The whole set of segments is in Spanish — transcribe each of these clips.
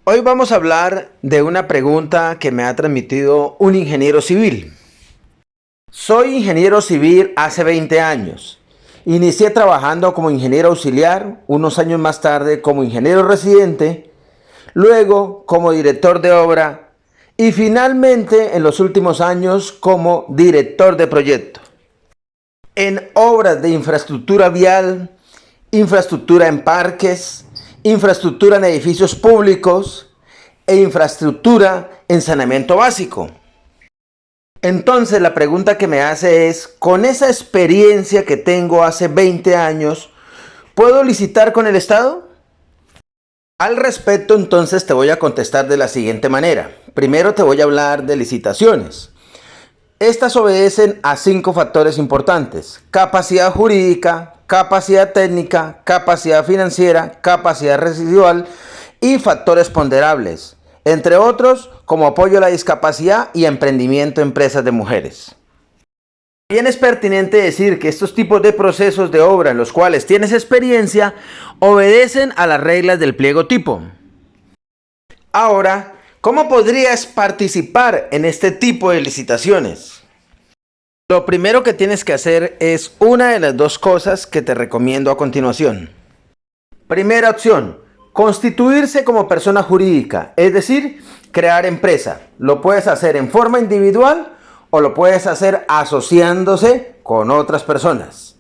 Hoy vamos a hablar de una pregunta que me ha transmitido un ingeniero civil. Soy ingeniero civil hace 20 años. Inicié trabajando como ingeniero auxiliar, unos años más tarde como ingeniero residente, luego como director de obra y finalmente en los últimos años como director de proyecto. En obras de infraestructura vial, infraestructura en parques, infraestructura en edificios públicos e infraestructura en saneamiento básico. Entonces la pregunta que me hace es, con esa experiencia que tengo hace 20 años, ¿puedo licitar con el Estado? Al respecto, entonces te voy a contestar de la siguiente manera. Primero te voy a hablar de licitaciones. Estas obedecen a 5 factores importantes: capacidad jurídica, capacidad técnica, capacidad financiera, capacidad residual y factores ponderables, entre otros como apoyo a la discapacidad y emprendimiento de empresas de mujeres. También es pertinente decir que estos tipos de procesos de obra en los cuales tienes experiencia obedecen a las reglas del pliego tipo. Ahora, ¿cómo podrías participar en este tipo de licitaciones? Lo primero que tienes que hacer es una de las 2 cosas que te recomiendo a continuación. Primera opción: constituirse como persona jurídica, es decir, crear empresa. Lo puedes hacer en forma individual o lo puedes hacer asociándose con otras personas.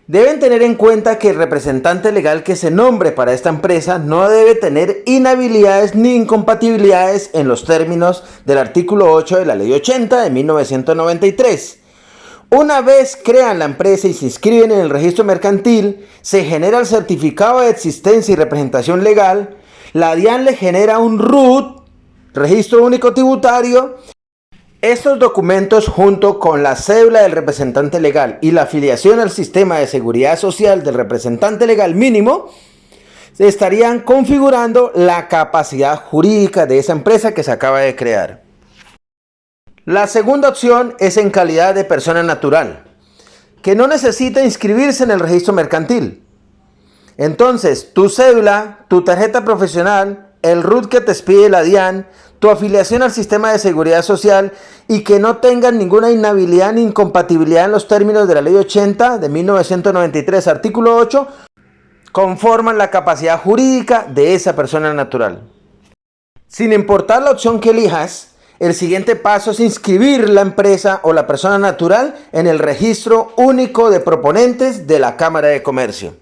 Deben tener en cuenta que el representante legal que se nombre para esta empresa no debe tener inhabilidades ni incompatibilidades en los términos del artículo 8 de la Ley 80 de 1993. Una vez crean la empresa y se inscriben en el registro mercantil, se genera el certificado de existencia y representación legal, la DIAN le genera un RUT, Registro Único Tributario. Estos documentos, junto con la cédula del representante legal y la afiliación al sistema de seguridad social del representante legal mínimo, se estarían configurando la capacidad jurídica de esa empresa que se acaba de crear. La segunda opción es en calidad de persona natural, que no necesita inscribirse en el registro mercantil. Entonces, tu cédula, tu tarjeta profesional, el RUT que te expide la DIAN, tu afiliación al sistema de seguridad social y que no tengan ninguna inhabilidad ni incompatibilidad en los términos de la Ley 80 de 1993, artículo 8, conforman la capacidad jurídica de esa persona natural. Sin importar la opción que elijas, el siguiente paso es inscribir la empresa o la persona natural en el registro único de proponentes de la Cámara de Comercio.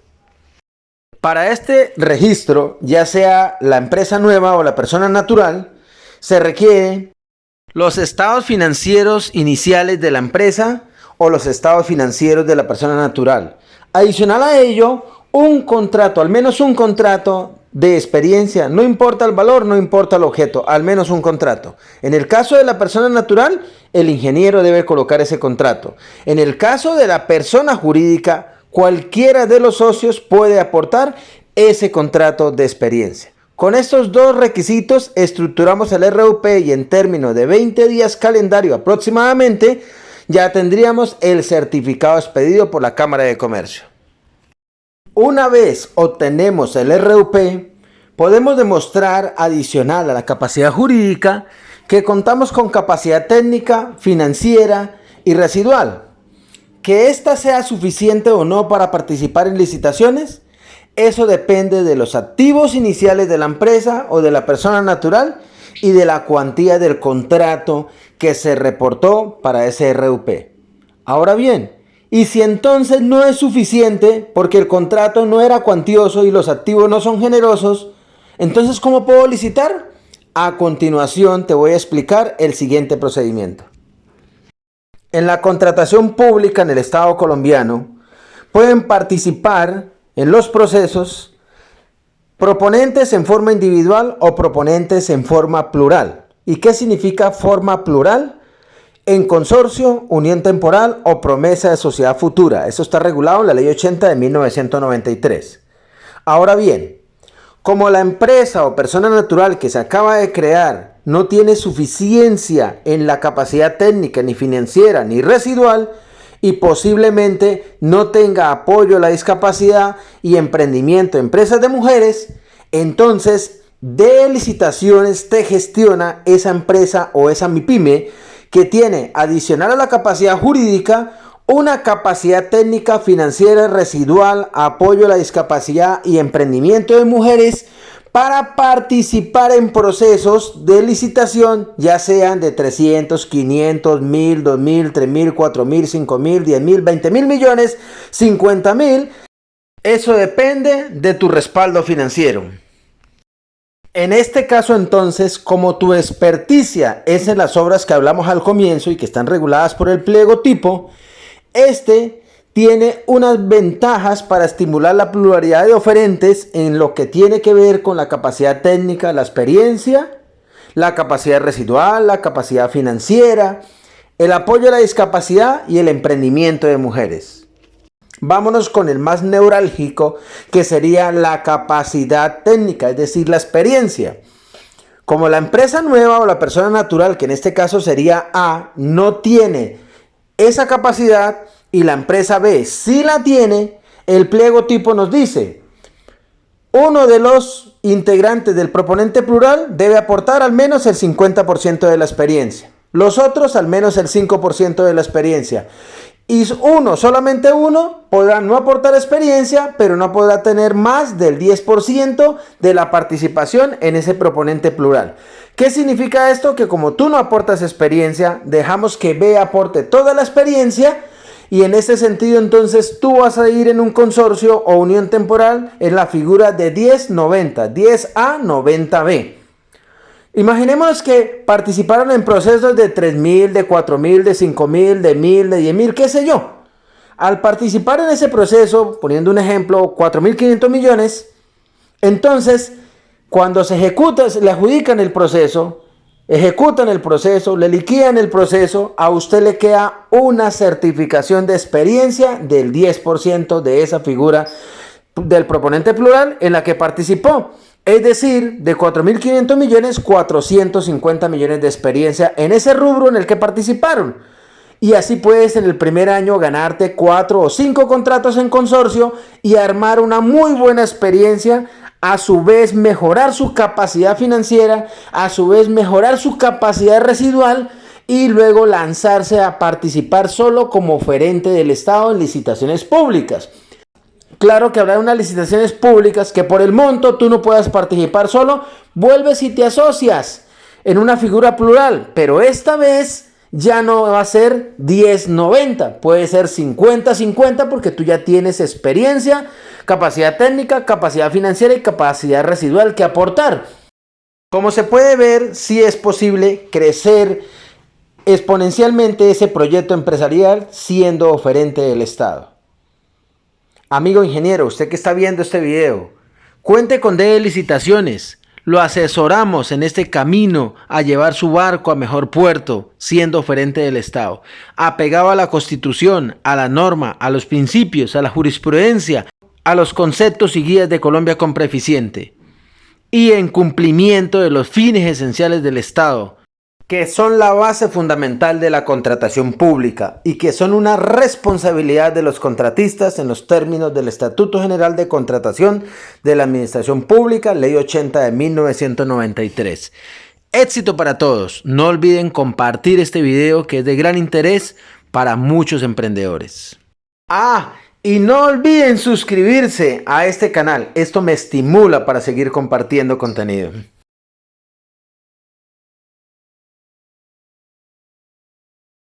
Para este registro, ya sea la empresa nueva o la persona natural, se requieren los estados financieros iniciales de la empresa o los estados financieros de la persona natural. Adicional a ello, un contrato, al menos un contrato de experiencia, no importa el valor, no importa el objeto, al menos un contrato. En el caso de la persona natural, el ingeniero debe colocar ese contrato. En el caso de la persona jurídica, cualquiera de los socios puede aportar ese contrato de experiencia. Con estos 2 requisitos estructuramos el RUP y en términos de 20 días calendario aproximadamente, ya tendríamos el certificado expedido por la Cámara de Comercio. Una vez obtenemos el RUP, podemos demostrar, adicional a la capacidad jurídica, que contamos con capacidad técnica, financiera y residual. Que ésta sea suficiente o no para participar en licitaciones, eso depende de los activos iniciales de la empresa o de la persona natural y de la cuantía del contrato que se reportó para ese RUP. Ahora bien, ¿y si entonces no es suficiente porque el contrato no era cuantioso y los activos no son generosos? Entonces, ¿cómo puedo licitar? A continuación te voy a explicar el siguiente procedimiento. En la contratación pública en el Estado colombiano pueden participar en los procesos proponentes en forma individual o proponentes en forma plural. ¿Y qué significa forma plural? En consorcio, unión temporal o promesa de sociedad futura. Eso está regulado en la Ley 80 de 1993. Ahora bien, como la empresa o persona natural que se acaba de crear no tiene suficiencia en la capacidad técnica, ni financiera, ni residual, y posiblemente no tenga apoyo a la discapacidad y emprendimiento de empresas de mujeres, entonces de licitaciones te gestiona esa empresa o esa MIPYME que tiene, adicional a la capacidad jurídica, una capacidad técnica, financiera, residual, apoyo a la discapacidad y emprendimiento de mujeres para participar en procesos de licitación, ya sean de 300, 500, 1000, 2000, 3000, 4000, 5000, 10000, 20.000 millones, 50.000. Eso depende de tu respaldo financiero. En este caso entonces, como tu experticia es en las obras que hablamos al comienzo y que están reguladas por el pliego tipo, este tiene unas ventajas para estimular la pluralidad de oferentes en lo que tiene que ver con la capacidad técnica, la experiencia, la capacidad residual, la capacidad financiera, el apoyo a la discapacidad y el emprendimiento de mujeres. Vámonos con el más neurálgico, que sería la capacidad técnica, es decir, la experiencia. Como la empresa nueva o la persona natural, que en este caso sería A, no tiene esa capacidad y la empresa B sí la tiene, el pliego tipo nos dice: uno de los integrantes del proponente plural debe aportar al menos el 50% de la experiencia. Los otros al menos el 5% de la experiencia. Y solamente uno podrá no aportar experiencia, pero no podrá tener más del 10% de la participación en ese proponente plural. ¿Qué significa esto? Que como tú no aportas experiencia, dejamos que B aporte toda la experiencia, y en ese sentido entonces tú vas a ir en un consorcio o unión temporal en la figura de 10-90, 10A, 90B. Imaginemos que participaron en procesos de 3.000, de 4.000, de 5.000, de 1.000, de 10.000, qué sé yo. Al participar en ese proceso, poniendo un ejemplo, 4.500 millones, entonces, cuando se ejecuta, se le adjudican el proceso, ejecutan el proceso, le liquidan el proceso, a usted le queda una certificación de experiencia del 10% de esa figura del proponente plural en la que participó. Es decir, de 4.500 millones, 450 millones de experiencia en ese rubro en el que participaron. Y así puedes en el primer año ganarte 4 o 5 contratos en consorcio y armar una muy buena experiencia, a su vez mejorar su capacidad financiera, a su vez mejorar su capacidad residual y luego lanzarse a participar solo como oferente del Estado en licitaciones públicas. Claro que habrá unas licitaciones públicas que por el monto tú no puedas participar solo, vuelves y te asocias en una figura plural, pero esta vez ya no va a ser 10-90, puede ser 50-50 porque tú ya tienes experiencia, capacidad técnica, capacidad financiera y capacidad residual que aportar. Como se puede ver, sí es posible crecer exponencialmente ese proyecto empresarial siendo oferente del Estado. Amigo ingeniero, usted que está viendo este video, cuente con DE Licitaciones. Lo asesoramos en este camino a llevar su barco a mejor puerto, siendo oferente del Estado, apegado a la Constitución, a la norma, a los principios, a la jurisprudencia, a los conceptos y guías de Colombia Compra Eficiente, y en cumplimiento de los fines esenciales del Estado, que son la base fundamental de la contratación pública y que son una responsabilidad de los contratistas en los términos del Estatuto General de Contratación de la Administración Pública, Ley 80 de 1993. Éxito para todos. No olviden compartir este video que es de gran interés para muchos emprendedores. Y no olviden suscribirse a este canal. Esto me estimula para seguir compartiendo contenido.